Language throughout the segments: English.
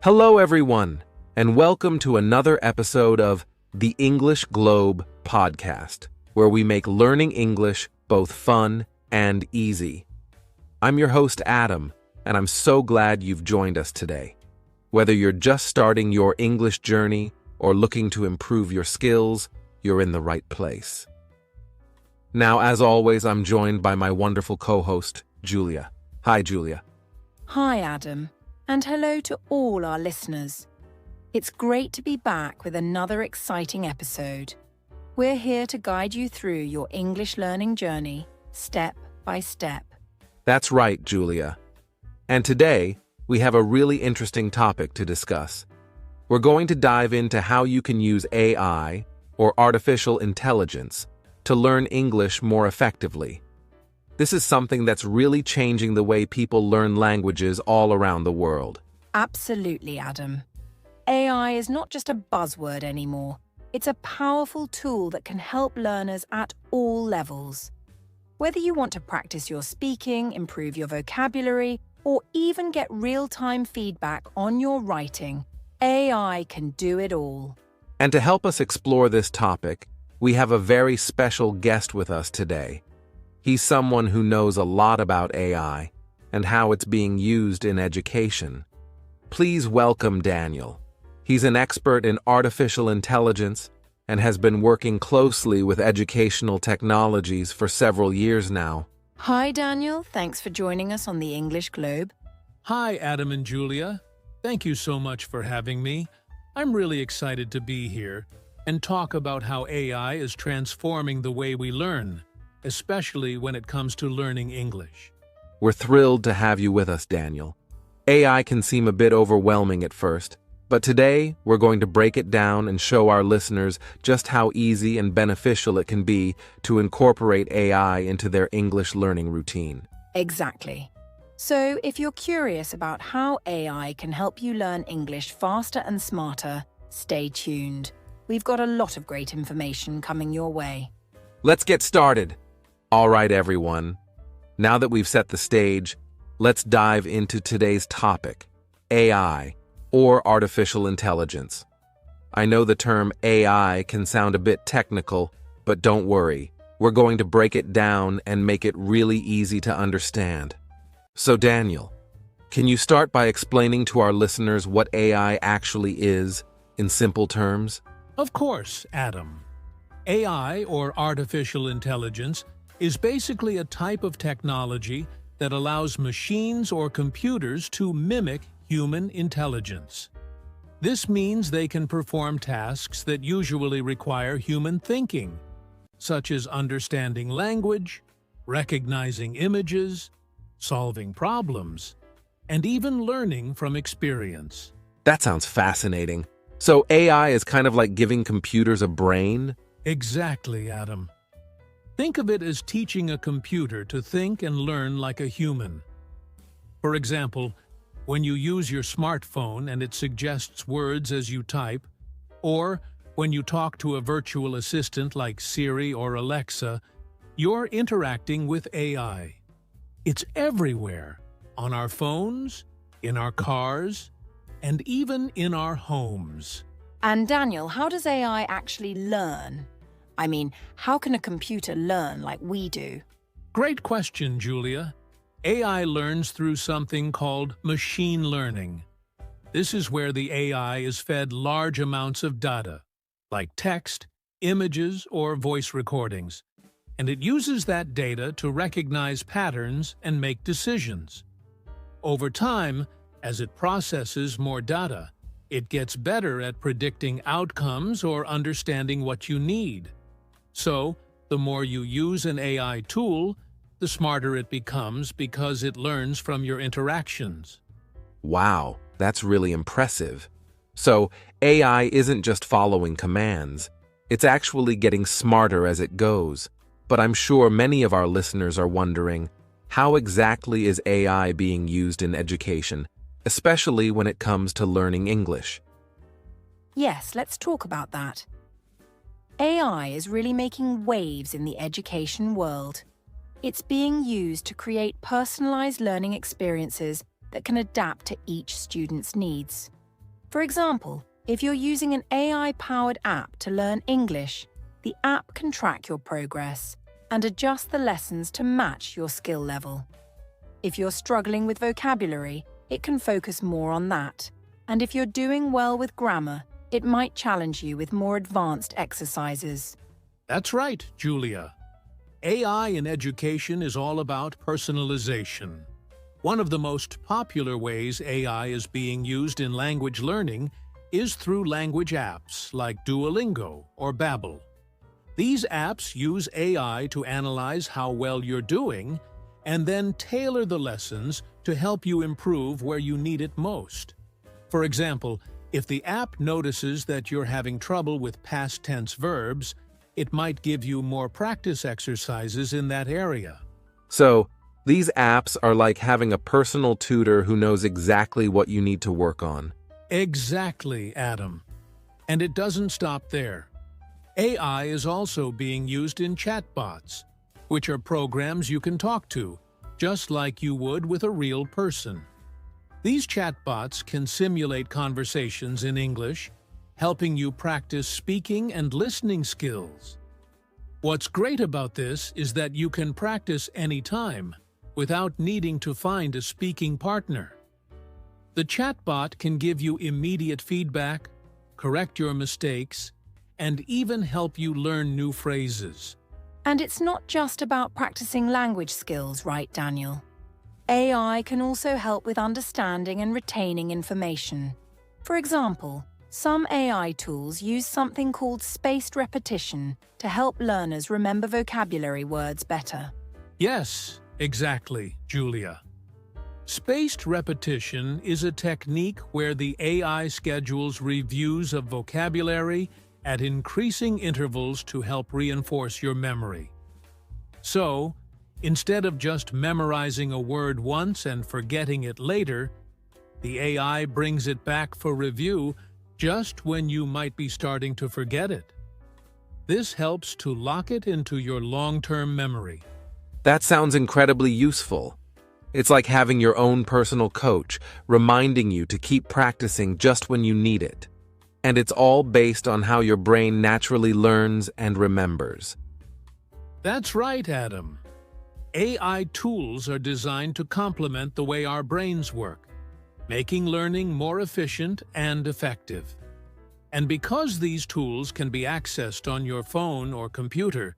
Hello, everyone, and welcome to another episode of the English Globe podcast, where we make learning English both fun and easy. I'm your host, Adam, and I'm so glad you've joined us today. Whether you're just starting your English journey or looking to improve your skills, you're in the right place. Now, as always, I'm joined by my wonderful co-host, Julia. Hi, Julia. Hi, Adam, and hello to all our listeners. It's great to be back with another exciting episode. We're here to guide you through your English learning journey, step by step. That's right, Julia. And today, we have a really interesting topic to discuss. We're going to dive into how you can use AI, or artificial intelligence, to learn English more effectively. This is something that's really changing the way people learn languages all around the world. Absolutely, Adam. AI is not just a buzzword anymore. It's a powerful tool that can help learners at all levels. Whether you want to practice your speaking, improve your vocabulary, or even get real-time feedback on your writing, AI can do it all. And to help us explore this topic, we have a very special guest with us today. He's someone who knows a lot about AI and how it's being used in education. Please welcome Daniel. He's an expert in artificial intelligence and has been working closely with educational technologies for several years now. Hi, Daniel. Thanks for joining us on the English Globe. Hi, Adam and Julia. Thank you so much for having me. I'm really excited to be here and talk about how AI is transforming the way we learn, especially when it comes to learning English. We're thrilled to have you with us, Daniel. AI can seem a bit overwhelming at first, but today we're going to break it down and show our listeners just how easy and beneficial it can be to incorporate AI into their English learning routine. Exactly. So, if you're curious about how AI can help you learn English faster and smarter, stay tuned. We've got a lot of great information coming your way. Let's get started. All right, everyone. Now that we've set the stage, let's dive into today's topic, AI, or artificial intelligence. I know the term AI can sound a bit technical, but don't worry. We're going to break it down and make it really easy to understand. So Daniel, can you start by explaining to our listeners what AI actually is in simple terms? Of course, Adam. AI, or artificial intelligence, is basically a type of technology that allows machines or computers to mimic human intelligence. This means they can perform tasks that usually require human thinking, such as understanding language, recognizing images, solving problems, and even learning from experience. That sounds fascinating. So AI is kind of like giving computers a brain? Exactly, Adam. Think of it as teaching a computer to think and learn like a human. For example, when you use your smartphone and it suggests words as you type, or when you talk to a virtual assistant like Siri or Alexa, you're interacting with AI. It's everywhere, on our phones, in our cars, and even in our homes. And Daniel, how does AI actually learn? I mean, how can a computer learn like we do? Great question, Julia. AI learns through something called machine learning. This is where the AI is fed large amounts of data, like text, images, or voice recordings, and it uses that data to recognize patterns and make decisions. Over time, as it processes more data, it gets better at predicting outcomes or understanding what you need. So, the more you use an AI tool, the smarter it becomes because it learns from your interactions. Wow, that's really impressive. So AI isn't just following commands, it's actually getting smarter as it goes. But I'm sure many of our listeners are wondering, how exactly is AI being used in education, especially when it comes to learning English? Yes, let's talk about that. AI is really making waves in the education world. It's being used to create personalized learning experiences that can adapt to each student's needs. For example, if you're using an AI-powered app to learn English, the app can track your progress and adjust the lessons to match your skill level. If you're struggling with vocabulary, it can focus more on that. And if you're doing well with grammar, it might challenge you with more advanced exercises. That's right, Julia. AI in education is all about personalization. One of the most popular ways AI is being used in language learning is through language apps like Duolingo or Babbel. These apps use AI to analyze how well you're doing and then tailor the lessons to help you improve where you need it most. For example, if the app notices that you're having trouble with past tense verbs, it might give you more practice exercises in that area. So, these apps are like having a personal tutor who knows exactly what you need to work on. Exactly, Adam. And it doesn't stop there. AI is also being used in chatbots, which are programs you can talk to, just like you would with a real person. These chatbots can simulate conversations in English, helping you practice speaking and listening skills. What's great about this is that you can practice anytime, without needing to find a speaking partner. The chatbot can give you immediate feedback, correct your mistakes, and even help you learn new phrases. And it's not just about practicing language skills, right, Daniel? AI can also help with understanding and retaining information. For example, some AI tools use something called spaced repetition to help learners remember vocabulary words better. Yes, exactly, Julia. Spaced repetition is a technique where the AI schedules reviews of vocabulary at increasing intervals to help reinforce your memory. So, instead of just memorizing a word once and forgetting it later, the AI brings it back for review just when you might be starting to forget it. This helps to lock it into your long-term memory. That sounds incredibly useful. It's like having your own personal coach, reminding you to keep practicing just when you need it. And it's all based on how your brain naturally learns and remembers. That's right, Adam. AI tools are designed to complement the way our brains work, making learning more efficient and effective. And because these tools can be accessed on your phone or computer,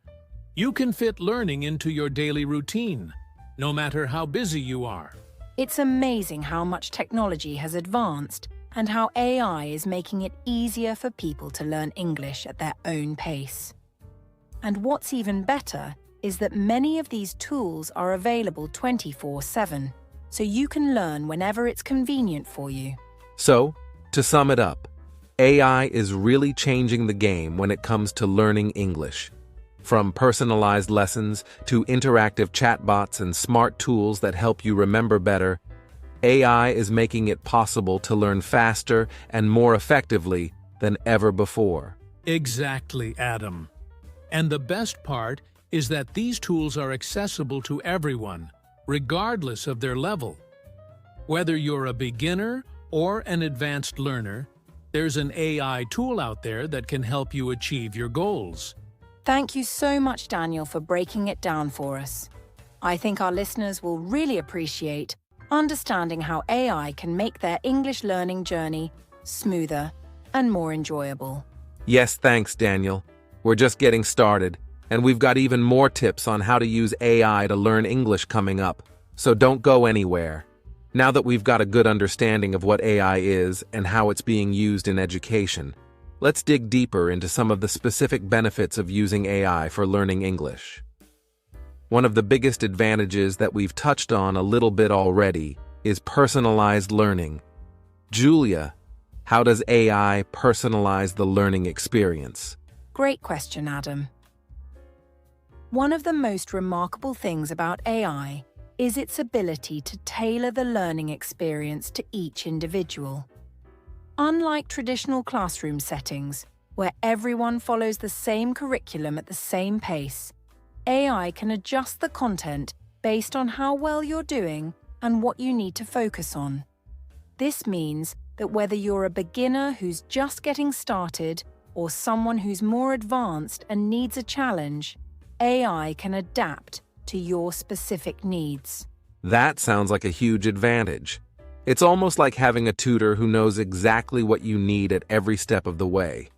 you can fit learning into your daily routine, no matter how busy you are. It's amazing how much technology has advanced and how AI is making it easier for people to learn English at their own pace. And what's even better is that many of these tools are available 24/7, so you can learn whenever it's convenient for you. So, to sum it up, AI is really changing the game when it comes to learning English. From personalized lessons to interactive chatbots and smart tools that help you remember better, AI is making it possible to learn faster and more effectively than ever before. Exactly, Adam. And the best part is that these tools are accessible to everyone, regardless of their level. Whether you're a beginner or an advanced learner, there's an AI tool out there that can help you achieve your goals. Thank you so much, Daniel, for breaking it down for us. I think our listeners will really appreciate understanding how AI can make their English learning journey smoother and more enjoyable. Yes, thanks, Daniel. We're just getting started, and we've got even more tips on how to use AI to learn English coming up, so don't go anywhere. Now that we've got a good understanding of what AI is and how it's being used in education, let's dig deeper into some of the specific benefits of using AI for learning English. One of the biggest advantages that we've touched on a little bit already is personalized learning. Julia, how does AI personalize the learning experience? Great question, Adam. One of the most remarkable things about AI is its ability to tailor the learning experience to each individual. Unlike traditional classroom settings, where everyone follows the same curriculum at the same pace, AI can adjust the content based on how well you're doing and what you need to focus on. This means that whether you're a beginner who's just getting started or someone who's more advanced and needs a challenge, AI can adapt to your specific needs. That sounds like a huge advantage. It's almost like having a tutor who knows exactly what you need at every step of the way.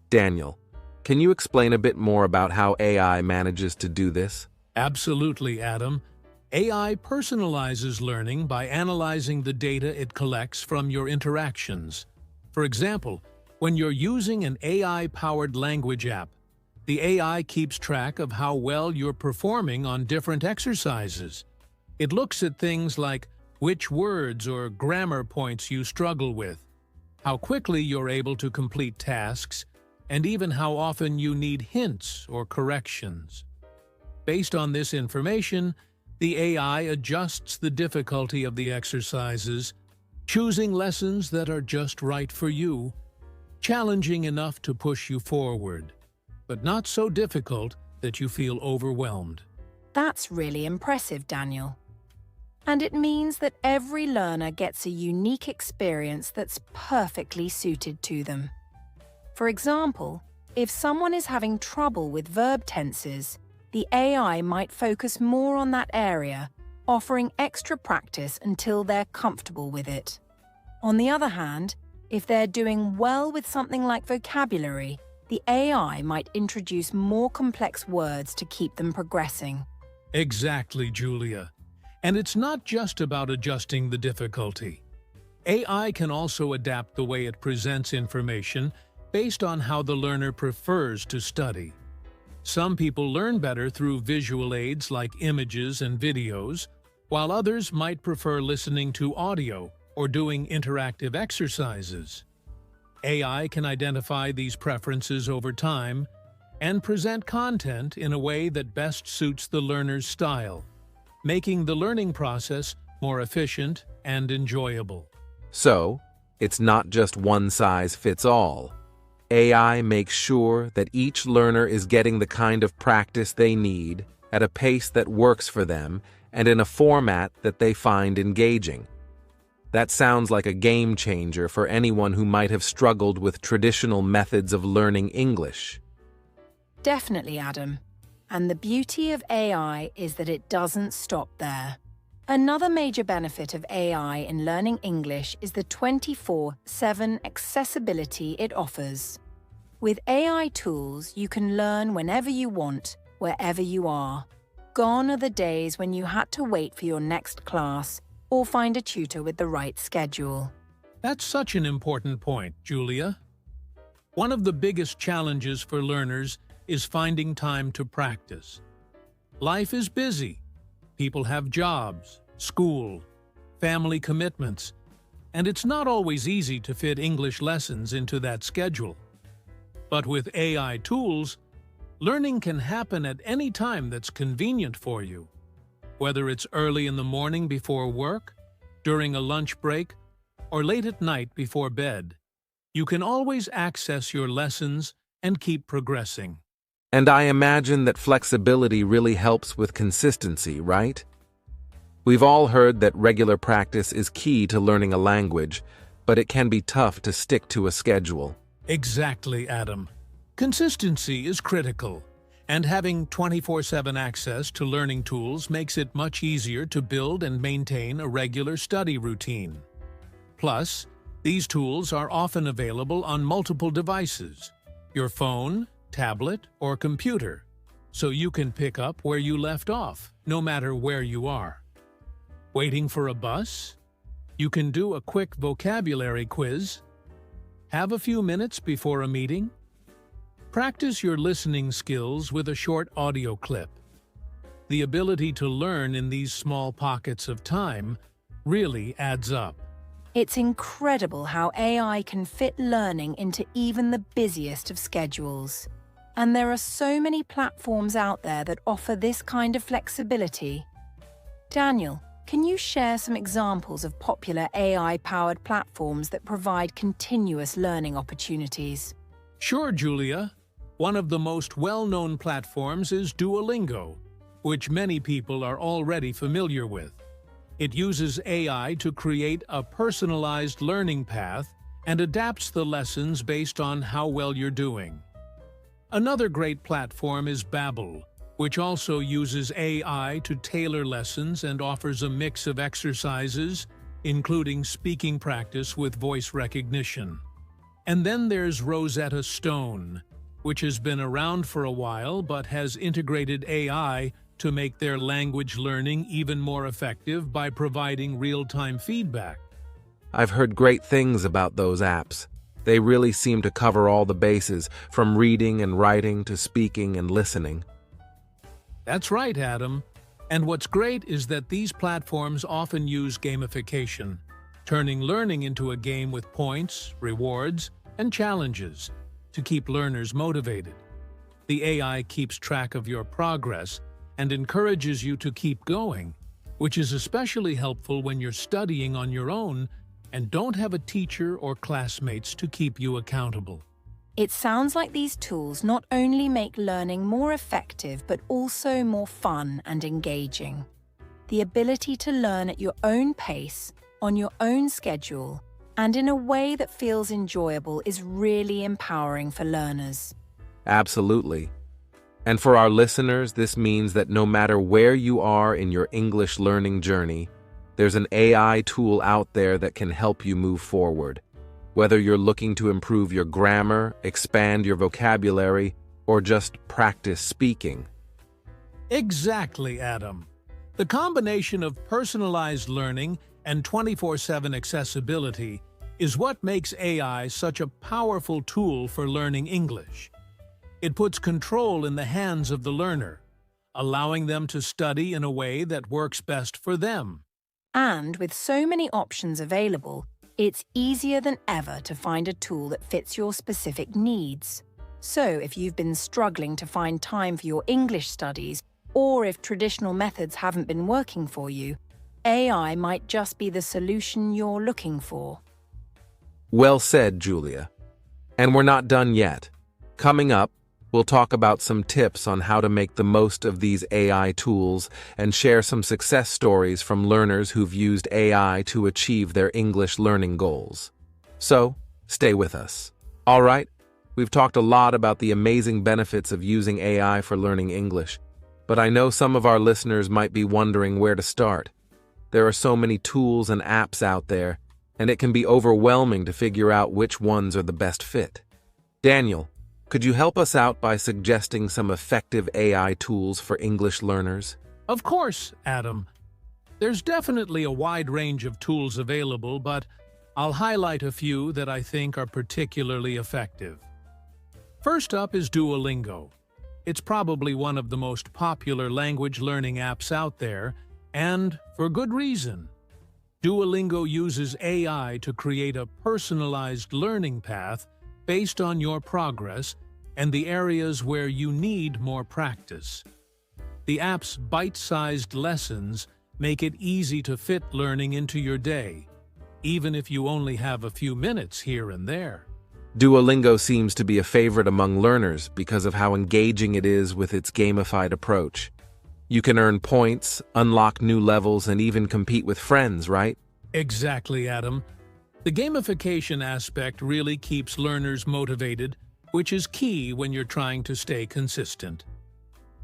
Daniel, can you explain a bit more about how AI manages to do this? Absolutely, Adam. AI personalizes learning by analyzing the data it collects from your interactions. For example, when you're using an AI-powered language app, the AI keeps track of how well you're performing on different exercises. It looks at things like which words or grammar points you struggle with, how quickly you're able to complete tasks, and even how often you need hints or corrections. Based on this information, the AI adjusts the difficulty of the exercises, choosing lessons that are just right for you, challenging enough to push you forward, but not so difficult that you feel overwhelmed. That's really impressive, Daniel. And it means that every learner gets a unique experience that's perfectly suited to them. For example, if someone is having trouble with verb tenses, the AI might focus more on that area, offering extra practice until they're comfortable with it. On the other hand, if they're doing well with something like vocabulary, the AI might introduce more complex words to keep them progressing. Exactly, Julia. And it's not just about adjusting the difficulty. AI can also adapt the way it presents information based on how the learner prefers to study. Some people learn better through visual aids like images and videos, while others might prefer listening to audio or doing interactive exercises. AI can identify these preferences over time and present content in a way that best suits the learner's style, making the learning process more efficient and enjoyable. So, it's not just one size fits all. AI makes sure that each learner is getting the kind of practice they need at a pace that works for them and in a format that they find engaging. That sounds like a game changer for anyone who might have struggled with traditional methods of learning English. Definitely, Adam. And the beauty of AI is that it doesn't stop there. Another major benefit of AI in learning English is the 24/7 accessibility it offers. With AI tools, you can learn whenever you want, wherever you are. Gone are the days when you had to wait for your next class or find a tutor with the right schedule. That's such an important point, Julia. One of the biggest challenges for learners is finding time to practice. Life is busy. People have jobs, school, family commitments, and it's not always easy to fit English lessons into that schedule. But with AI tools, learning can happen at any time that's convenient for you. Whether it's early in the morning before work, during a lunch break, or late at night before bed, you can always access your lessons and keep progressing. And I imagine that flexibility really helps with consistency, right? We've all heard that regular practice is key to learning a language, but it can be tough to stick to a schedule. Exactly, Adam. Consistency is critical, and having 24/7 access to learning tools makes it much easier to build and maintain a regular study routine. Plus, these tools are often available on multiple devices, your phone, tablet, or computer, so you can pick up where you left off, no matter where you are. Waiting for a bus? You can do a quick vocabulary quiz. Have a few minutes before a meeting? Practice your listening skills with a short audio clip. The ability to learn in these small pockets of time really adds up. It's incredible how AI can fit learning into even the busiest of schedules. And there are so many platforms out there that offer this kind of flexibility. Daniel, can you share some examples of popular AI-powered platforms that provide continuous learning opportunities? Sure, Julia. One of the most well-known platforms is Duolingo, which many people are already familiar with. It uses AI to create a personalized learning path and adapts the lessons based on how well you're doing. Another great platform is Babbel, which also uses AI to tailor lessons and offers a mix of exercises, including speaking practice with voice recognition. And then there's Rosetta Stone, which has been around for a while but has integrated AI to make their language learning even more effective by providing real-time feedback. I've heard great things about those apps. They really seem to cover all the bases, from reading and writing to speaking and listening. That's right, Adam. And what's great is that these platforms often use gamification, turning learning into a game with points, rewards, and challenges to keep learners motivated. The AI keeps track of your progress and encourages you to keep going, which is especially helpful when you're studying on your own and don't have a teacher or classmates to keep you accountable. It sounds like these tools not only make learning more effective, but also more fun and engaging. The ability to learn at your own pace, on your own schedule, and in a way that feels enjoyable is really empowering for learners. Absolutely. And for our listeners, this means that no matter where you are in your English learning journey, there's an AI tool out there that can help you move forward. Whether you're looking to improve your grammar, expand your vocabulary, or just practice speaking. Exactly, Adam. The combination of personalized learning and 24/7 accessibility is what makes AI such a powerful tool for learning English. It puts control in the hands of the learner, allowing them to study in a way that works best for them. And with so many options available, it's easier than ever to find a tool that fits your specific needs. So if you've been struggling to find time for your English studies, or if traditional methods haven't been working for you, AI might just be the solution you're looking for. Well said, Julia. And we're not done yet. Coming up, we'll talk about some tips on how to make the most of these AI tools and share some success stories from learners who've used AI to achieve their English learning goals. So, stay with us. All right, we've talked a lot about the amazing benefits of using AI for learning English, but I know some of our listeners might be wondering where to start. There are so many tools and apps out there, and it can be overwhelming to figure out which ones are the best fit. Daniel, could you help us out by suggesting some effective AI tools for English learners? Of course, Adam. There's definitely a wide range of tools available, but I'll highlight a few that I think are particularly effective. First up is Duolingo. It's probably one of the most popular language learning apps out there, and for good reason. Duolingo uses AI to create a personalized learning path based on your progress and the areas where you need more practice. The app's bite-sized lessons make it easy to fit learning into your day, even if you only have a few minutes here and there. Duolingo seems to be a favorite among learners because of how engaging it is with its gamified approach. You can earn points, unlock new levels, and even compete with friends, right? Exactly, Adam. The gamification aspect really keeps learners motivated, which is key when you're trying to stay consistent.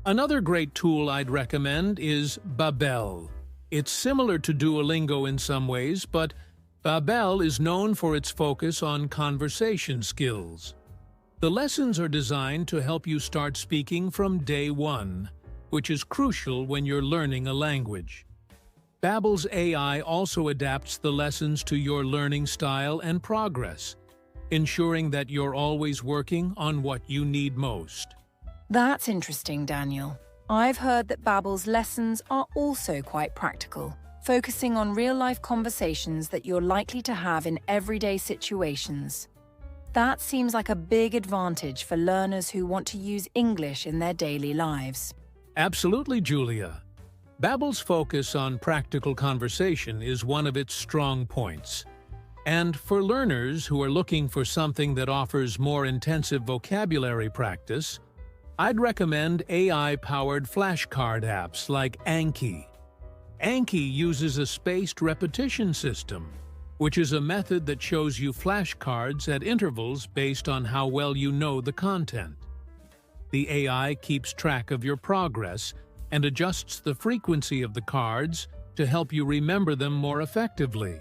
Another great tool I'd recommend is Babbel. It's similar to Duolingo in some ways, but Babbel is known for its focus on conversation skills. The lessons are designed to help you start speaking from day one, which is crucial when you're learning a language. Babbel's AI also adapts the lessons to your learning style and progress, ensuring that you're always working on what you need most. That's interesting, Daniel. I've heard that Babbel's lessons are also quite practical, focusing on real-life conversations that you're likely to have in everyday situations. That seems like a big advantage for learners who want to use English in their daily lives. Absolutely, Julia. Babbel's focus on practical conversation is one of its strong points. And for learners who are looking for something that offers more intensive vocabulary practice, I'd recommend AI-powered flashcard apps like Anki. Anki uses a spaced repetition system, which is a method that shows you flashcards at intervals based on how well you know the content. The AI keeps track of your progress and adjusts the frequency of the cards to help you remember them more effectively.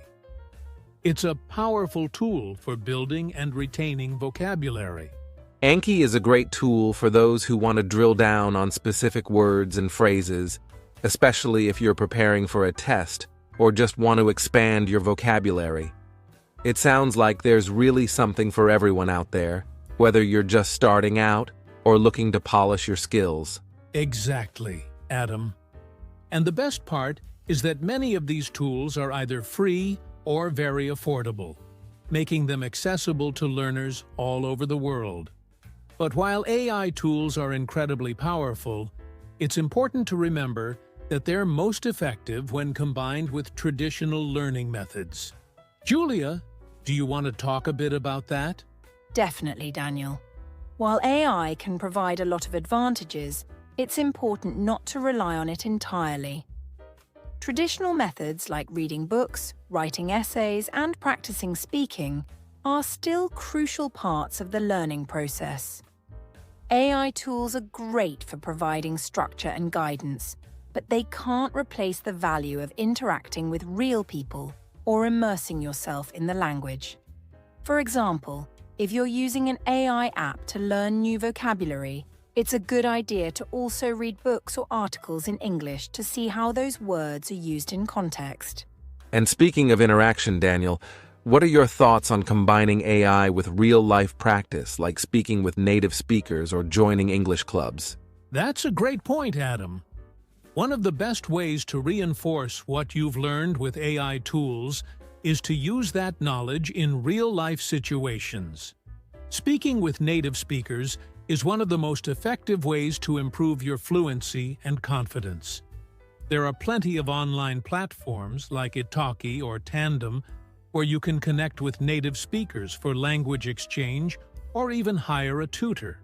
It's a powerful tool for building and retaining vocabulary. Anki is a great tool for those who want to drill down on specific words and phrases, especially if you're preparing for a test or just want to expand your vocabulary. It sounds like there's really something for everyone out there, whether you're just starting out or looking to polish your skills. Exactly, Adam. And the best part is that many of these tools are either free or very affordable, making them accessible to learners all over the world. But while AI tools are incredibly powerful, it's important to remember that they're most effective when combined with traditional learning methods. Julia, do you want to talk a bit about that? Definitely, Daniel. While AI can provide a lot of advantages, it's important not to rely on it entirely. Traditional methods like reading books, writing essays, and practicing speaking are still crucial parts of the learning process. AI tools are great for providing structure and guidance, but they can't replace the value of interacting with real people or immersing yourself in the language. For example, if you're using an AI app to learn new vocabulary, it's a good idea to also read books or articles in English to see how those words are used in context. And speaking of interaction, Daniel, what are your thoughts on combining AI with real-life practice, like speaking with native speakers or joining English clubs? That's a great point, Adam. One of the best ways to reinforce what you've learned with AI tools is to use that knowledge in real-life situations. Speaking with native speakers is one of the most effective ways to improve your fluency and confidence. There are plenty of online platforms like Italki or Tandem where you can connect with native speakers for language exchange or even hire a tutor.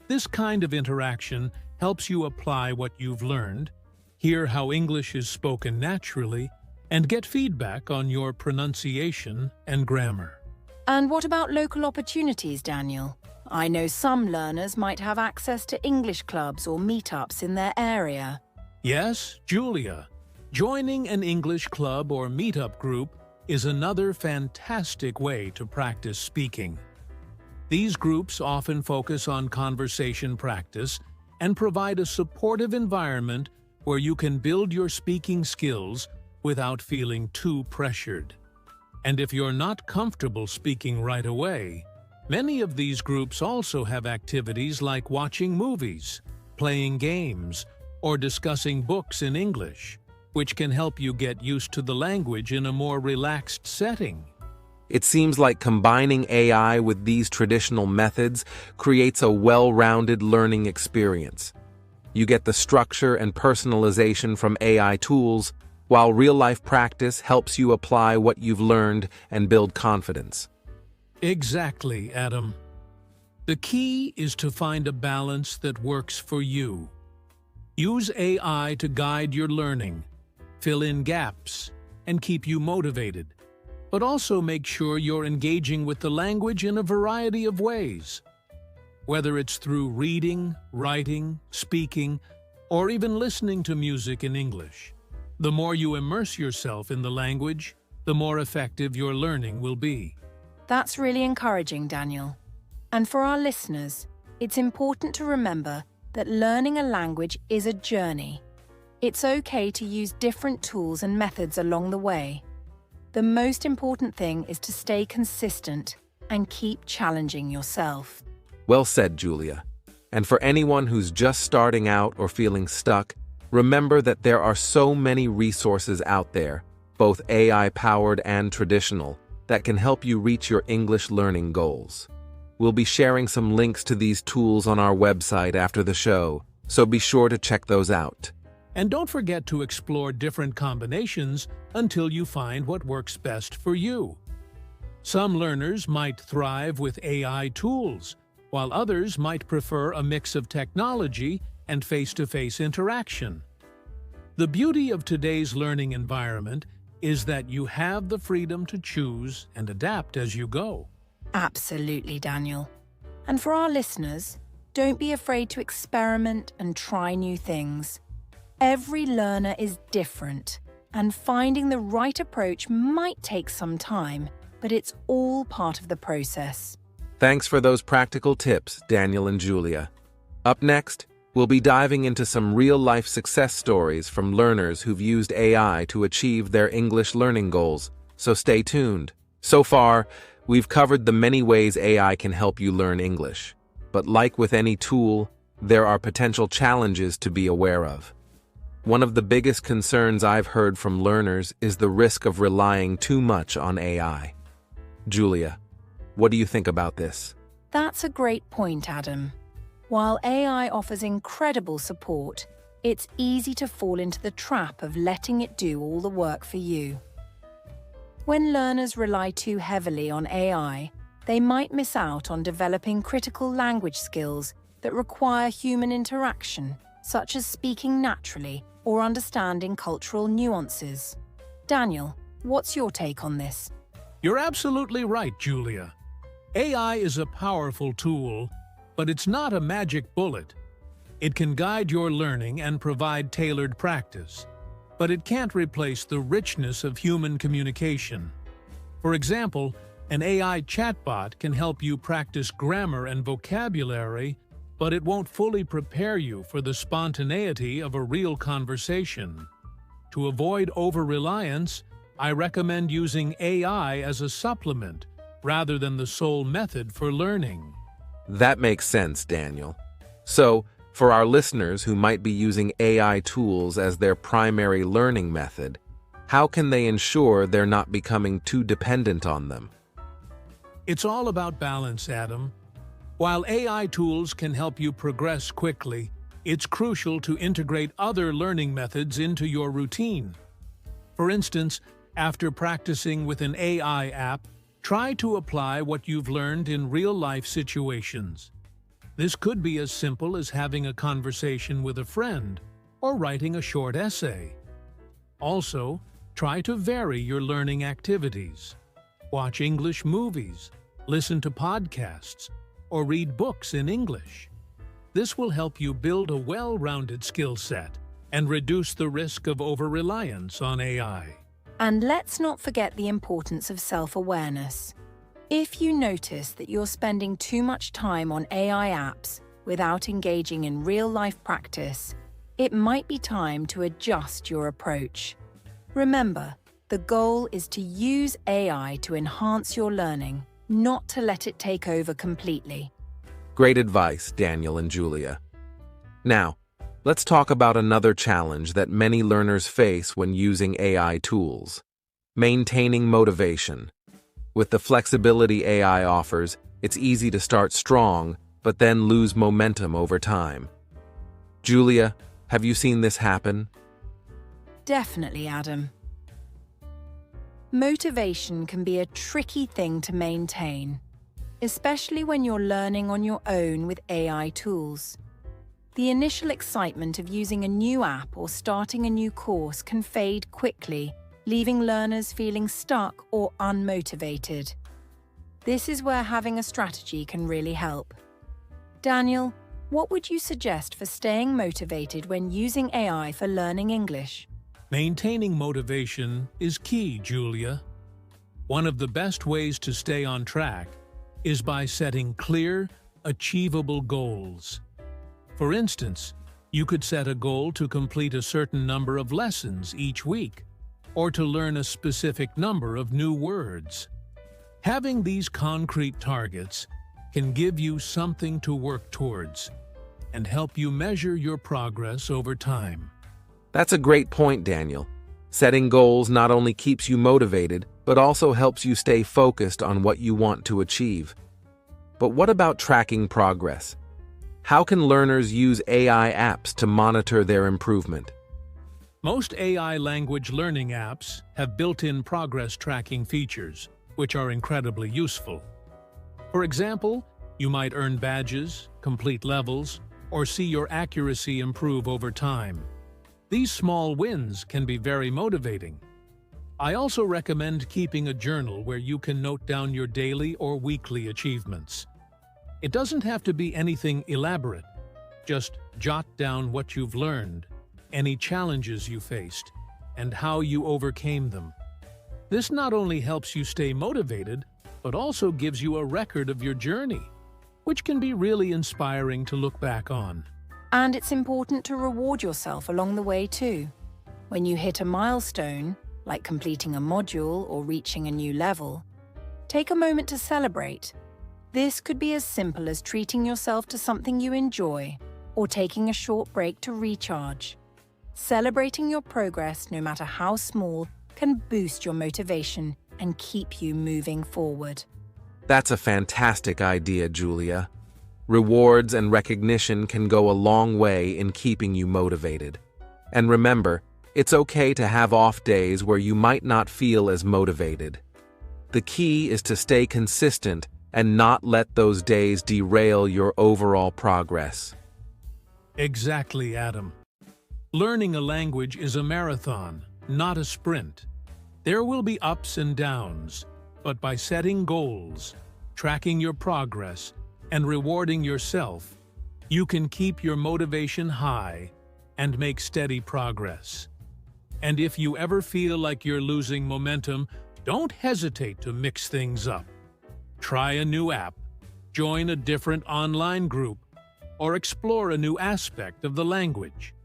This kind of interaction helps you apply what you've learned, hear how English is spoken naturally, and get feedback on your pronunciation and grammar. And what about local opportunities, Daniel? I know some learners might have access to English clubs or meetups in their area. Yes, Julia. Joining an English club or meetup group is another fantastic way to practice speaking. These groups often focus on conversation practice and provide a supportive environment where you can build your speaking skills without feeling too pressured. And if you're not comfortable speaking right away, many of these groups also have activities like watching movies, playing games, or discussing books in English, which can help you get used to the language in a more relaxed setting. It seems like combining AI with these traditional methods creates a well-rounded learning experience. You get the structure and personalization from AI tools, while real-life practice helps you apply what you've learned and build confidence. Exactly, Adam. The key is to find a balance that works for you. Use AI to guide your learning, fill in gaps, and keep you motivated. But also make sure you're engaging with the language in a variety of ways. Whether it's through reading, writing, speaking, or even listening to music in English. The more you immerse yourself in the language, the more effective your learning will be. That's really encouraging, Daniel. And for our listeners, it's important to remember that learning a language is a journey. It's okay to use different tools and methods along the way. The most important thing is to stay consistent and keep challenging yourself. Well said, Julia. And for anyone who's just starting out or feeling stuck, remember that there are so many resources out there, both AI-powered and traditional, that can help you reach your English learning goals. We'll be sharing some links to these tools on our website after the show, so be sure to check those out. And don't forget to explore different combinations until you find what works best for you. Some learners might thrive with AI tools, while others might prefer a mix of technology and face-to-face interaction. The beauty of today's learning environment is that you have the freedom to choose and adapt as you go. Absolutely, Daniel. And for our listeners, don't be afraid to experiment and try new things. Every learner is different, and finding the right approach might take some time, but it's all part of the process. Thanks for those practical tips, Daniel and Julia. Up next, we'll be diving into some real-life success stories from learners who've used AI to achieve their English learning goals, so stay tuned. So far, we've covered the many ways AI can help you learn English. But like with any tool, there are potential challenges to be aware of. One of the biggest concerns I've heard from learners is the risk of relying too much on AI. Julia, what do you think about this? That's a great point, Adam. While AI offers incredible support, it's easy to fall into the trap of letting it do all the work for you. When learners rely too heavily on AI, they might miss out on developing critical language skills that require human interaction, such as speaking naturally or understanding cultural nuances. Daniel, what's your take on this? You're absolutely right, Julia. AI is a powerful tool, but it's not a magic bullet. It can guide your learning and provide tailored practice, but it can't replace the richness of human communication. For example, an AI chatbot can help you practice grammar and vocabulary, but it won't fully prepare you for the spontaneity of a real conversation. To avoid over-reliance, I recommend using AI as a supplement rather than the sole method for learning. That makes sense, Daniel. So, for our listeners who might be using AI tools as their primary learning method, how can they ensure they're not becoming too dependent on them? It's all about balance, Adam. While AI tools can help you progress quickly, it's crucial to integrate other learning methods into your routine. For instance, after practicing with an AI app, try to apply what you've learned in real-life situations. This could be as simple as having a conversation with a friend or writing a short essay. Also, try to vary your learning activities. Watch English movies, listen to podcasts, or read books in English. This will help you build a well-rounded skill set and reduce the risk of over-reliance on AI. And let's not forget the importance of self-awareness. If you notice that you're spending too much time on AI apps without engaging in real-life practice, it might be time to adjust your approach. Remember, the goal is to use AI to enhance your learning, not to let it take over completely. Great advice, Daniel and Julia. Now, let's talk about another challenge that many learners face when using AI tools: maintaining motivation. With the flexibility AI offers, it's easy to start strong, but then lose momentum over time. Julia, have you seen this happen? Definitely, Adam. Motivation can be a tricky thing to maintain, especially when you're learning on your own with AI tools. The initial excitement of using a new app or starting a new course can fade quickly, leaving learners feeling stuck or unmotivated. This is where having a strategy can really help. Daniel, what would you suggest for staying motivated when using AI for learning English? Maintaining motivation is key, Julia. One of the best ways to stay on track is by setting clear, achievable goals. For instance, you could set a goal to complete a certain number of lessons each week, or to learn a specific number of new words. Having these concrete targets can give you something to work towards and help you measure your progress over time. That's a great point, Daniel. Setting goals not only keeps you motivated, but also helps you stay focused on what you want to achieve. But what about tracking progress? How can learners use AI apps to monitor their improvement? Most AI language learning apps have built-in progress tracking features, which are incredibly useful. For example, you might earn badges, complete levels, or see your accuracy improve over time. These small wins can be very motivating. I also recommend keeping a journal where you can note down your daily or weekly achievements. It doesn't have to be anything elaborate. Just jot down what you've learned, any challenges you faced, and how you overcame them. This not only helps you stay motivated, but also gives you a record of your journey, which can be really inspiring to look back on. And it's important to reward yourself along the way too. When you hit a milestone, like completing a module or reaching a new level, take a moment to celebrate. This could be as simple as treating yourself to something you enjoy or taking a short break to recharge. Celebrating your progress, no matter how small, can boost your motivation and keep you moving forward. That's a fantastic idea, Julia. Rewards and recognition can go a long way in keeping you motivated. And remember, it's okay to have off days where you might not feel as motivated. The key is to stay consistent and not let those days derail your overall progress. Exactly, Adam. Learning a language is a marathon, not a sprint. There will be ups and downs, but by setting goals, tracking your progress, and rewarding yourself, you can keep your motivation high and make steady progress. And if you ever feel like you're losing momentum, don't hesitate to mix things up. Try a new app, join a different online group, or explore a new aspect of the language.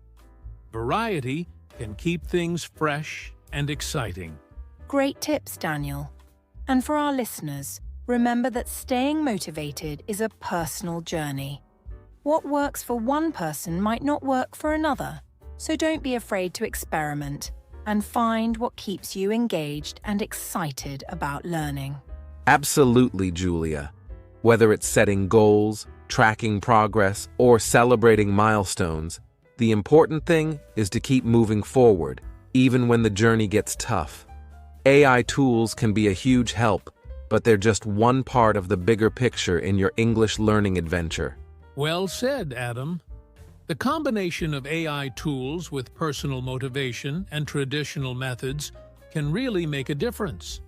Variety can keep things fresh and exciting. Great tips, Daniel. And for our listeners, remember that staying motivated is a personal journey. What works for one person might not work for another, so don't be afraid to experiment and find what keeps you engaged and excited about learning. Absolutely, Julia. Whether it's setting goals, tracking progress, or celebrating milestones, the important thing is to keep moving forward, even when the journey gets tough. AI tools can be a huge help, but they're just one part of the bigger picture in your English learning adventure. Well said, Adam. The combination of AI tools with personal motivation and traditional methods can really make a difference.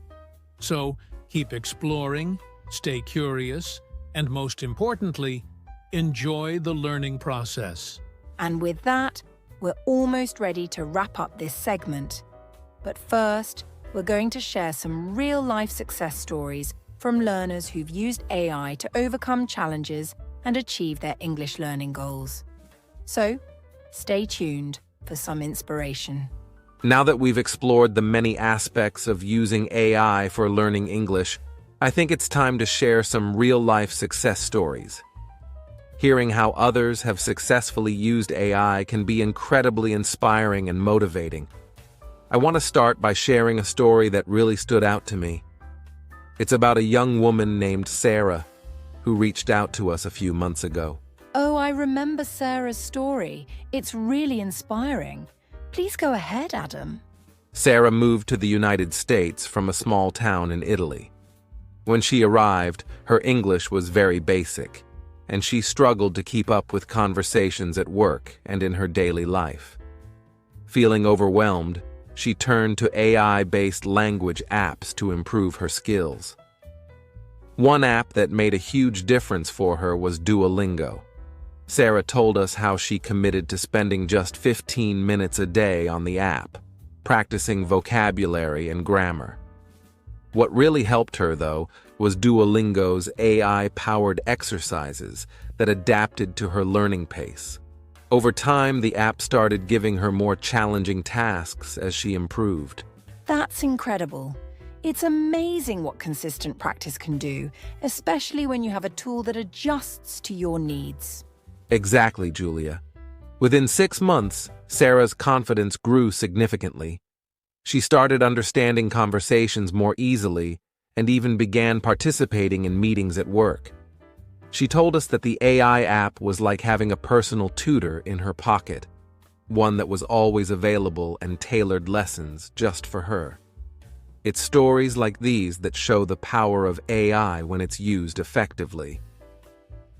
So, keep exploring, stay curious, and most importantly, enjoy the learning process. And with that, we're almost ready to wrap up this segment. But first, we're going to share some real-life success stories from learners who've used AI to overcome challenges and achieve their English learning goals. So, stay tuned for some inspiration. Now that we've explored the many aspects of using AI for learning English, I think it's time to share some real-life success stories. Hearing how others have successfully used AI can be incredibly inspiring and motivating. I want to start by sharing a story that really stood out to me. It's about a young woman named Sarah, who reached out to us a few months ago. Oh, I remember Sarah's story. It's really inspiring. Please go ahead, Adam. Sarah moved to the United States from a small town in Italy. When she arrived, her English was very basic, and she struggled to keep up with conversations at work and in her daily life. Feeling overwhelmed, she turned to AI-based language apps to improve her skills. One app that made a huge difference for her was Duolingo. Sarah told us how she committed to spending just 15 minutes a day on the app, practicing vocabulary and grammar. What really helped her, though, was Duolingo's AI-powered exercises that adapted to her learning pace. Over time, the app started giving her more challenging tasks as she improved. That's incredible. It's amazing what consistent practice can do, especially when you have a tool that adjusts to your needs. Exactly, Julia. Within 6 months, Sarah's confidence grew significantly. She started understanding conversations more easily and even began participating in meetings at work. She told us that the AI app was like having a personal tutor in her pocket, one that was always available and tailored lessons just for her. It's stories like these that show the power of AI when it's used effectively.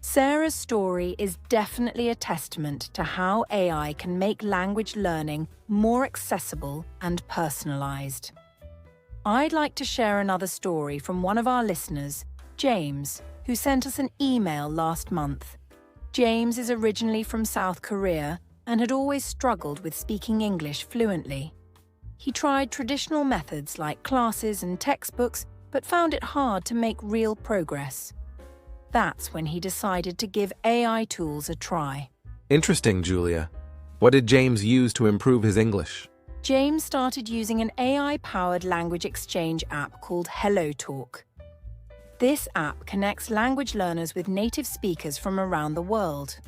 Sarah's story is definitely a testament to how AI can make language learning more accessible and personalized. I'd like to share another story from one of our listeners, James, who sent us an email last month. James is originally from South Korea and had always struggled with speaking English fluently. He tried traditional methods like classes and textbooks, but found it hard to make real progress. That's when he decided to give AI tools a try. Interesting, Julia. What did James use to improve his English? James started using an AI-powered language exchange app called HelloTalk. This app connects language learners with native speakers from around the world.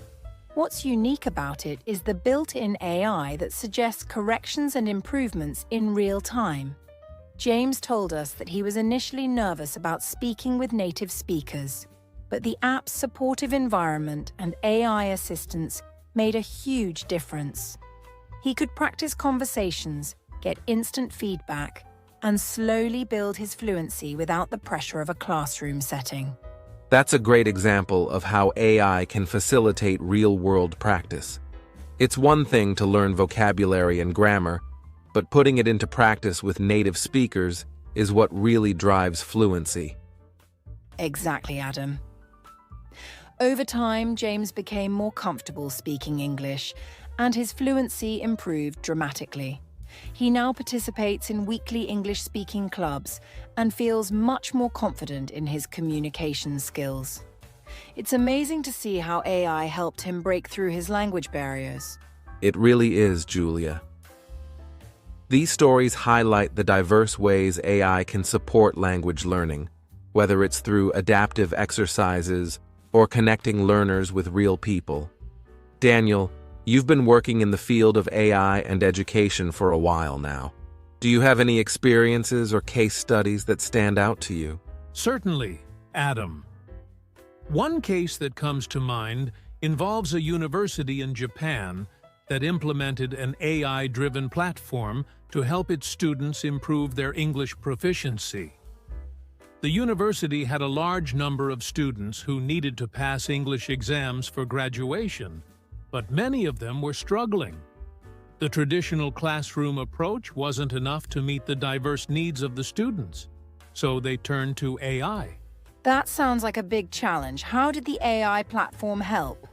What's unique about it is the built-in AI that suggests corrections and improvements in real time. James told us that he was initially nervous about speaking with native speakers, but the app's supportive environment and AI assistance made a huge difference. He could practice conversations, get instant feedback, and slowly build his fluency without the pressure of a classroom setting. That's a great example of how AI can facilitate real-world practice. It's one thing to learn vocabulary and grammar, but putting it into practice with native speakers is what really drives fluency. Exactly, Adam. Over time, James became more comfortable speaking English, and his fluency improved dramatically. He now participates in weekly English-speaking clubs and feels much more confident in his communication skills. It's amazing to see how AI helped him break through his language barriers. It really is, Julia. These stories highlight the diverse ways AI can support language learning, whether it's through adaptive exercises or connecting learners with real people. Daniel, you've been working in the field of AI and education for a while now. Do you have any experiences or case studies that stand out to you? Certainly, Adam. One case that comes to mind involves a university in Japan that implemented an AI-driven platform to help its students improve their English proficiency. The university had a large number of students who needed to pass English exams for graduation, but many of them were struggling. The traditional classroom approach wasn't enough to meet the diverse needs of the students, so they turned to AI. That sounds like a big challenge. How did the AI platform help?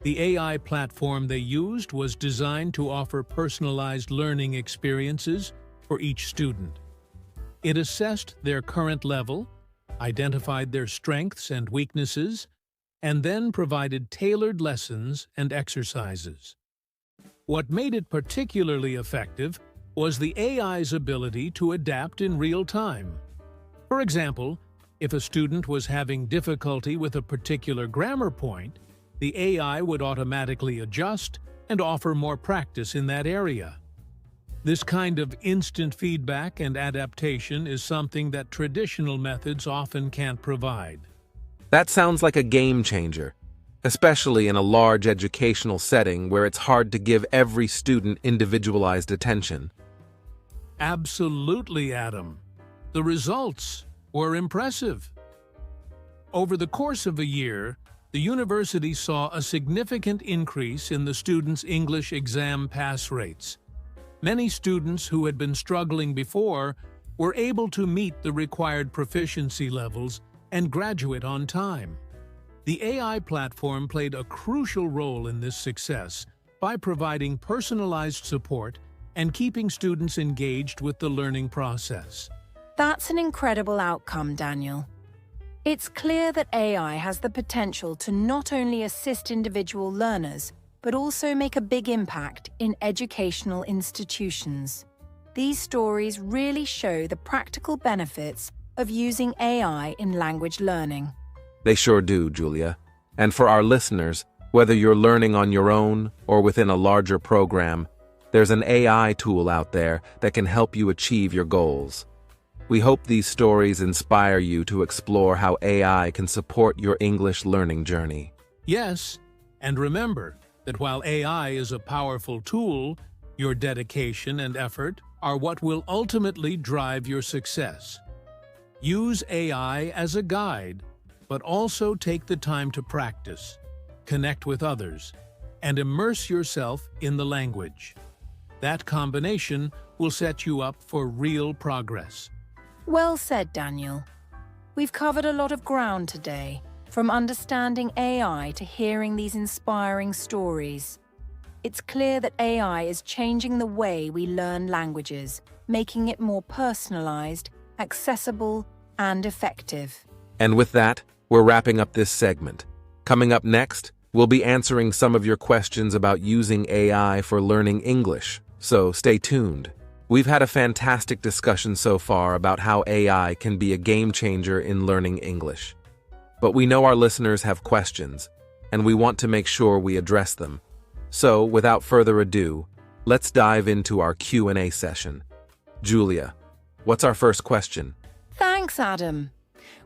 The AI platform they used was designed to offer personalized learning experiences for each student. It assessed their current level, identified their strengths and weaknesses, and then provided tailored lessons and exercises. What made it particularly effective was the AI's ability to adapt in real time. For example, if a student was having difficulty with a particular grammar point, the AI would automatically adjust and offer more practice in that area. This kind of instant feedback and adaptation is something that traditional methods often can't provide. That sounds like a game changer, especially in a large educational setting where it's hard to give every student individualized attention. Absolutely, Adam. The results were impressive. Over the course of a year, the university saw a significant increase in the students' English exam pass rates. Many students who had been struggling before were able to meet the required proficiency levels and graduate on time. The AI platform played a crucial role in this success by providing personalized support and keeping students engaged with the learning process. That's an incredible outcome, Daniel. It's clear that AI has the potential to not only assist individual learners, but also make a big impact in educational institutions. These stories really show the practical benefits of using AI in language learning. They sure do, Julia. And for our listeners, whether you're learning on your own or within a larger program, there's an AI tool out there that can help you achieve your goals. We hope these stories inspire you to explore how AI can support your English learning journey. Yes, and remember that while AI is a powerful tool, your dedication and effort are what will ultimately drive your success. Use AI as a guide, but also take the time to practice, connect with others, and immerse yourself in the language. That combination will set you up for real progress. Well said, Daniel. We've covered a lot of ground today, from understanding AI to hearing these inspiring stories. It's clear that AI is changing the way we learn languages, making it more personalized, accessible, and effective. And with that, we're wrapping up this segment. Coming up next, we'll be answering some of your questions about using AI for learning English, so stay tuned. We've had a fantastic discussion so far about how AI can be a game changer in learning English. But we know our listeners have questions, and we want to make sure we address them. So, without further ado, let's dive into our Q&A session. Julia, what's our first question? Thanks, Adam.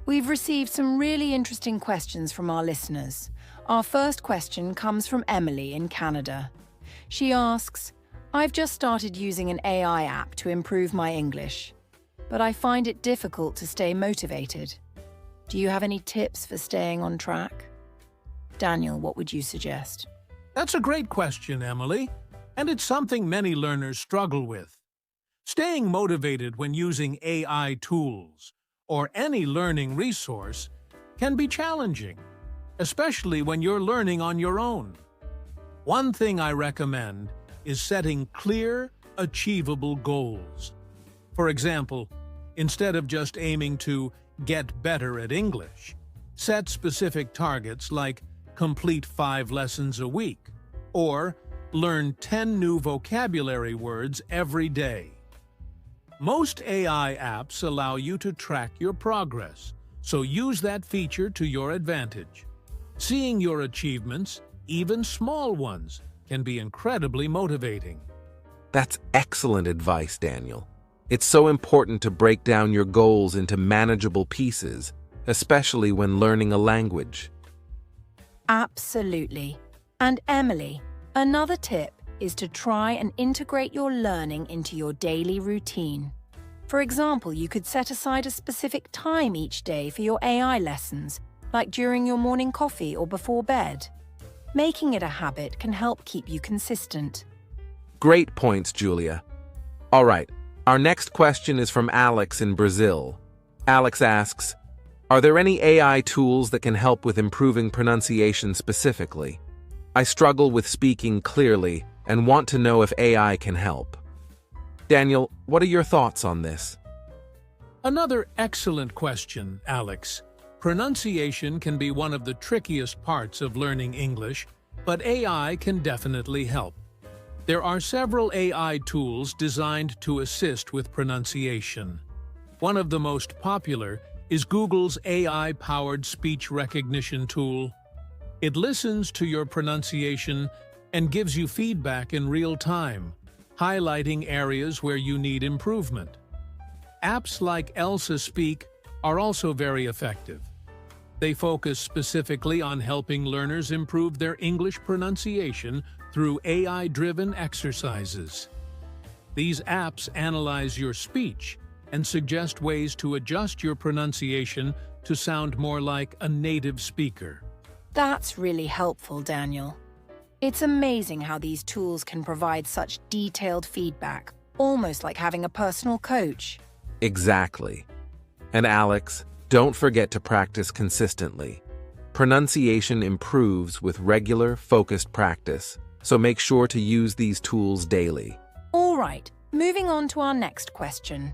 We've received some really interesting questions from our listeners. Our first question comes from Emily in Canada. She asks, I've just started using an AI app to improve my English, but I find it difficult to stay motivated. Do you have any tips for staying on track? Daniel, what would you suggest? That's a great question, Emily, and it's something many learners struggle with. Staying motivated when using AI tools or any learning resource can be challenging, especially when you're learning on your own. One thing I recommend is setting clear, achievable goals. For example, instead of just aiming to get better at English, set specific targets like complete 5 lessons a week or learn 10 new vocabulary words every day. Most AI apps allow you to track your progress, so use that feature to your advantage. Seeing your achievements, even small ones, can be incredibly motivating. That's excellent advice, Daniel. It's so important to break down your goals into manageable pieces, especially when learning a language. Absolutely. And Emily, another tip is to try and integrate your learning into your daily routine. For example, you could set aside a specific time each day for your AI lessons, like during your morning coffee or before bed. Making it a habit can help keep you consistent. Great points, Julia. All right, our next question is from Alex in Brazil. Alex asks, are there any AI tools that can help with improving pronunciation specifically? I struggle with speaking clearly and want to know if AI can help. Daniel, what are your thoughts on this? Another excellent question, Alex. Pronunciation can be one of the trickiest parts of learning English, but AI can definitely help. There are several AI tools designed to assist with pronunciation. One of the most popular is Google's AI-powered speech recognition tool. It listens to your pronunciation and gives you feedback in real time, highlighting areas where you need improvement. Apps like Ielts Speak are also very effective. They focus specifically on helping learners improve their English pronunciation through AI-driven exercises. These apps analyze your speech and suggest ways to adjust your pronunciation to sound more like a native speaker. That's really helpful, Daniel. It's amazing how these tools can provide such detailed feedback, almost like having a personal coach. Exactly. And Alex, don't forget to practice consistently. Pronunciation improves with regular, focused practice, so make sure to use these tools daily. All right, moving on to our next question.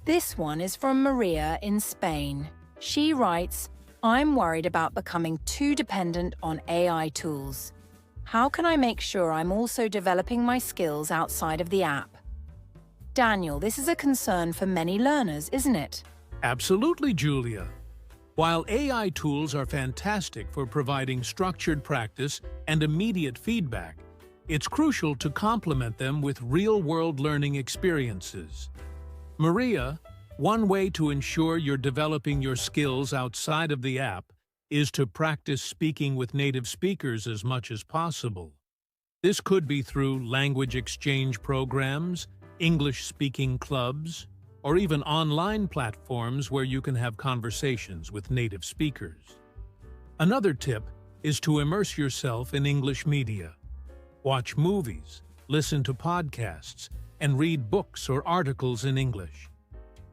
This one is from Maria in Spain. She writes, I'm worried about becoming too dependent on AI tools. How can I make sure I'm also developing my skills outside of the app? Daniel, this is a concern for many learners, isn't it? Absolutely, Julia. While AI tools are fantastic for providing structured practice and immediate feedback, it's crucial to complement them with real-world learning experiences. Maria, one way to ensure you're developing your skills outside of the app is to practice speaking with native speakers as much as possible. This could be through language exchange programs, English-speaking clubs, or even online platforms where you can have conversations with native speakers. Another tip is to immerse yourself in English media. Watch movies, listen to podcasts, and read books or articles in English.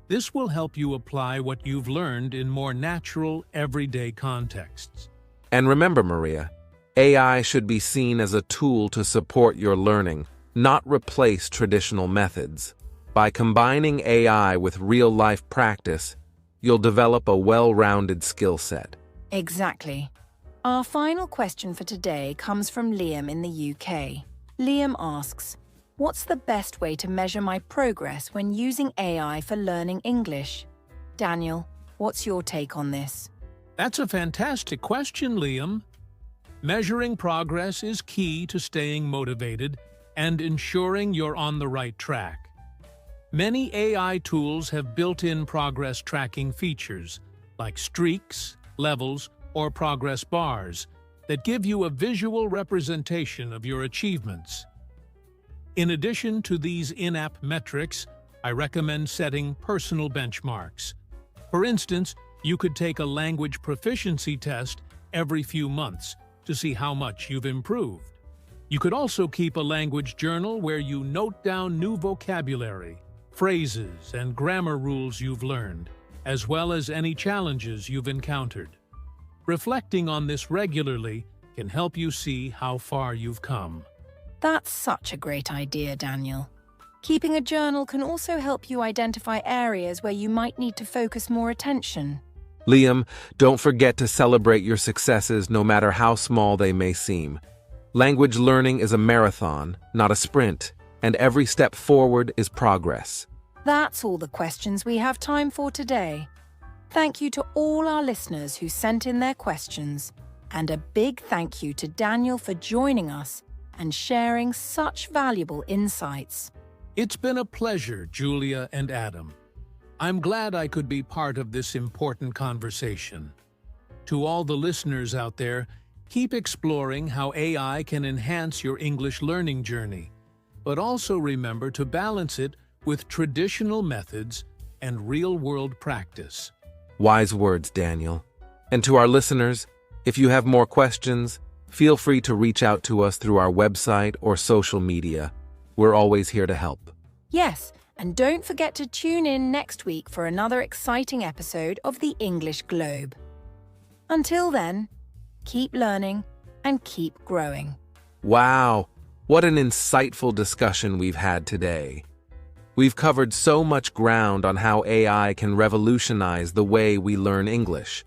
This will help you apply what you've learned in more natural, everyday contexts. And remember, Maria, AI should be seen as a tool to support your learning, not replace traditional methods. By combining AI with real-life practice, you'll develop a well-rounded skill set. Exactly. Our final question for today comes from Liam in the UK. Liam asks, what's the best way to measure my progress when using AI for learning English? Daniel, what's your take on this? That's a fantastic question, Liam. Measuring progress is key to staying motivated and ensuring you're on the right track. Many AI tools have built-in progress tracking features, like streaks, levels, or progress bars, that give you a visual representation of your achievements. In addition to these in-app metrics, I recommend setting personal benchmarks. For instance, you could take a language proficiency test every few months to see how much you've improved. You could also keep a language journal where you note down new vocabulary, phrases, and grammar rules you've learned, as well as any challenges you've encountered. Reflecting on this regularly can help you see how far you've come. That's such a great idea, Daniel. Keeping a journal can also help you identify areas where you might need to focus more attention. Liam, don't forget to celebrate your successes no matter how small they may seem. Language learning is a marathon, not a sprint, and every step forward is progress. That's all the questions we have time for today. Thank you to all our listeners who sent in their questions, and a big thank you to Daniel for joining us and sharing such valuable insights. It's been a pleasure, Julia and Adam. I'm glad I could be part of this important conversation. To all the listeners out there, keep exploring how AI can enhance your English learning journey, but also remember to balance it with traditional methods and real-world practice. Wise words, Daniel. And to our listeners, if you have more questions, feel free to reach out to us through our website or social media. We're always here to help. Yes, and don't forget to tune in next week for another exciting episode of the English Globe. Until then, keep learning and keep growing. Wow, what an insightful discussion we've had today. We've covered so much ground on how AI can revolutionize the way we learn English.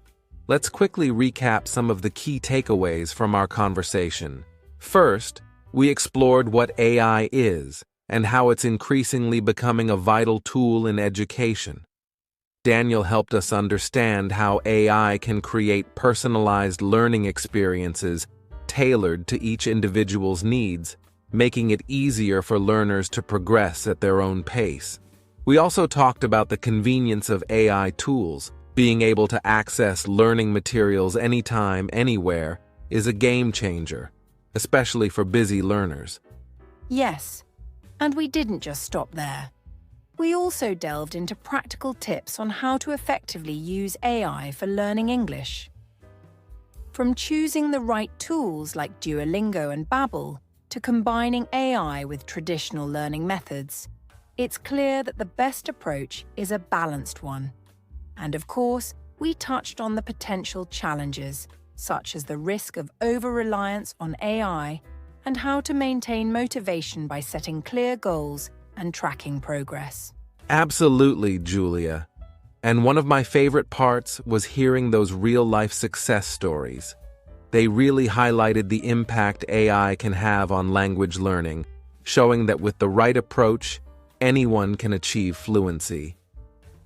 Let's quickly recap some of the key takeaways from our conversation. First, we explored what AI is and how it's increasingly becoming a vital tool in education. Daniel helped us understand how AI can create personalized learning experiences tailored to each individual's needs, making it easier for learners to progress at their own pace. We also talked about the convenience of AI tools. Being able to access learning materials anytime, anywhere is a game changer, especially for busy learners. Yes, and we didn't just stop there. We also delved into practical tips on how to effectively use AI for learning English. From choosing the right tools like Duolingo and Babbel to combining AI with traditional learning methods, it's clear that the best approach is a balanced one. And of course, we touched on the potential challenges, such as the risk of over-reliance on AI and how to maintain motivation by setting clear goals and tracking progress. Absolutely, Julia. And one of my favorite parts was hearing those real-life success stories. They really highlighted the impact AI can have on language learning, showing that with the right approach, anyone can achieve fluency.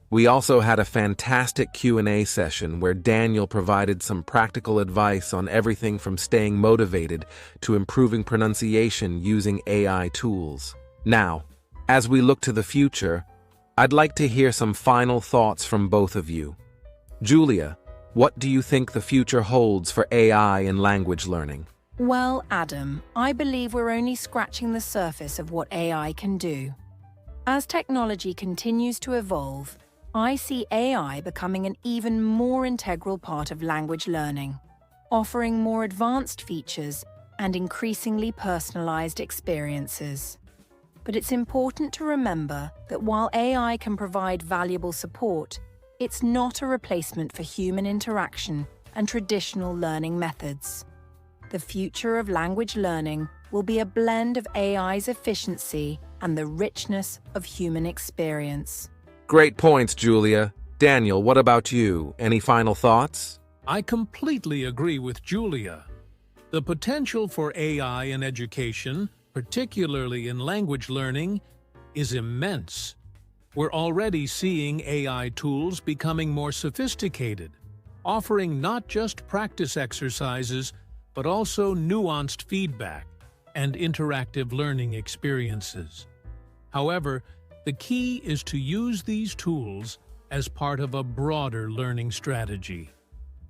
We also had a fantastic Q&A session where Daniel provided some practical advice on everything from staying motivated to improving pronunciation using AI tools. Now, as we look to the future, I'd like to hear some final thoughts from both of you. Julia, what do you think the future holds for AI in language learning? Well, Adam, I believe we're only scratching the surface of what AI can do. As technology continues to evolve, I see AI becoming an even more integral part of language learning. offering more advanced features and increasingly personalized experiences. But it's important to remember that while AI can provide valuable support, it's not a replacement for human interaction and traditional learning methods. The future of language learning will be a blend of AI's efficiency and the richness of human experience. Great points, Julia. Daniel, what about you? Any final thoughts? I completely agree with Julia. The potential for AI in education, particularly in language learning, is immense. We're already seeing AI tools becoming more sophisticated, offering not just practice exercises, but also nuanced feedback and interactive learning experiences. However, the key is to use these tools as part of a broader learning strategy.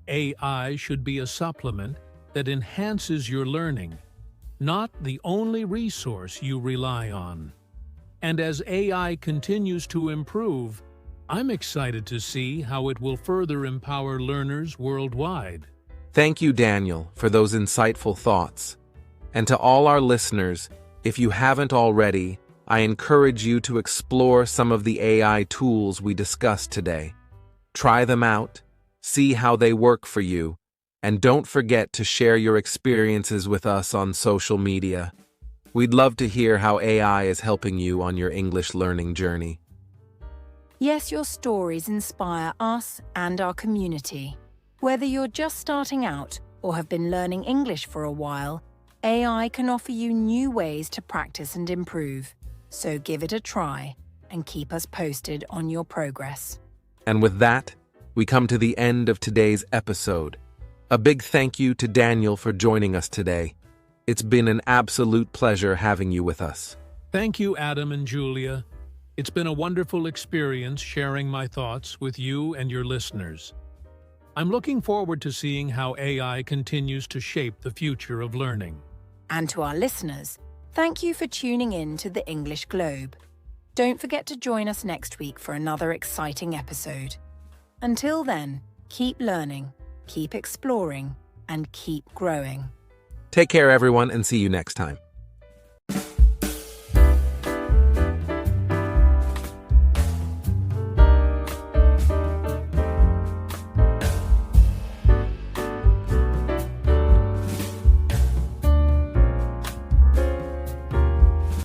AI should be a supplement that enhances your learning, not the only resource you rely on. And as AI continues to improve, I'm excited to see how it will further empower learners worldwide. Thank you, Daniel, for those insightful thoughts. And to all our listeners, if you haven't already, I encourage you to explore some of the AI tools we discussed today. Try them out, see how they work for you, and don't forget to share your experiences with us on social media. We'd love to hear how AI is helping you on your English learning journey. Yes, your stories inspire us and our community. Whether you're just starting out or have been learning English for a while, AI can offer you new ways to practice and improve. So give it a try and keep us posted on your progress. And with that, we come to the end of today's episode. A big thank you to Daniel for joining us today. It's been an absolute pleasure having you with us. Thank you, Adam and Julia. It's been a wonderful experience sharing my thoughts with you and your listeners. I'm looking forward to seeing how AI continues to shape the future of learning. And to our listeners, thank you for tuning in to the English Globe. Don't forget to join us next week for another exciting episode. Until then, keep learning, keep exploring, and keep growing. Take care, everyone, and see you next time.